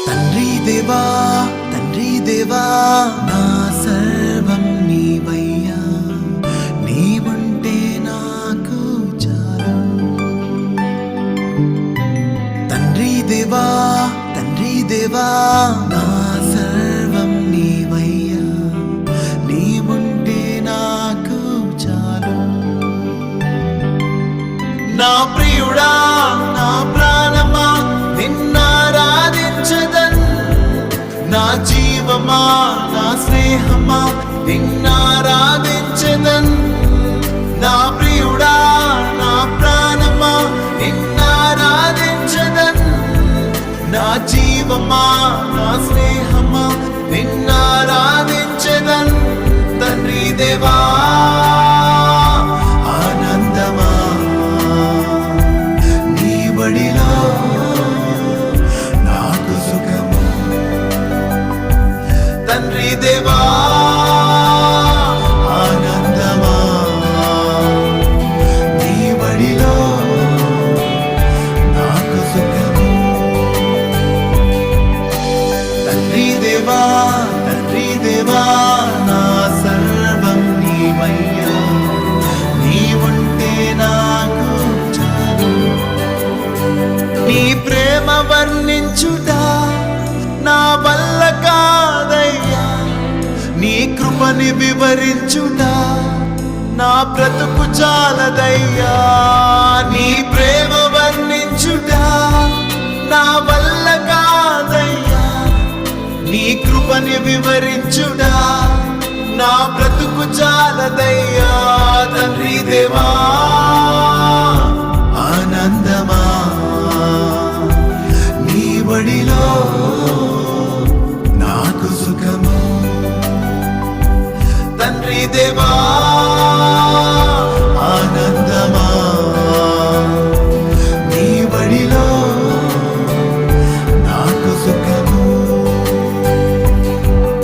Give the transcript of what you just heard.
తండ్రి దేవా తండ్రి దేవా నా సర్వం నీవయ్యా, నీవుంటే నాకు చాలు. తండ్రి దేవా తండ్రి దేవా నా సర్వం నీవయ్యా, నీవుంటే నాకు చాలు. నా ప్రియుడా నా ప్రాణమా నిన్నారాధించదన్, నా జీవమా నా స్నేహమా నిన్నారాధించదన్. నా ప్రియుడా నా ప్రాణమా నిన్నారాధించదన్, నా జీవమా నా స్నేహమా నిన్నారాధించదన్. తండ్రి దేవా ఆనందమా నీ బడిలో నాకు సుఖము. తండ్రి దేవా ఆనందమా నీ బడిలో నాకు సుఖము. తండ్రి దేవా తండ్రి దేవా నా సర్వం నీవయ్యా, నీవుంటే నాకు చాలు. నీ ప్రేమ వర్ణించుట నా వల్ల కాదయ్యా, నీ కృపని వివరించుట నా బ్రతుకు చాలదయ్యా. నీ ప్రేమ వర్ణించుట నా వల్ల కాదయ్యా, నీ కృపని వివరించుట నా బ్రతుకు చాలదయ్యా. తండ్రి దేవా ఆనందమా నీ బడిలో నాకు సుఖము. తండ్రి దేవా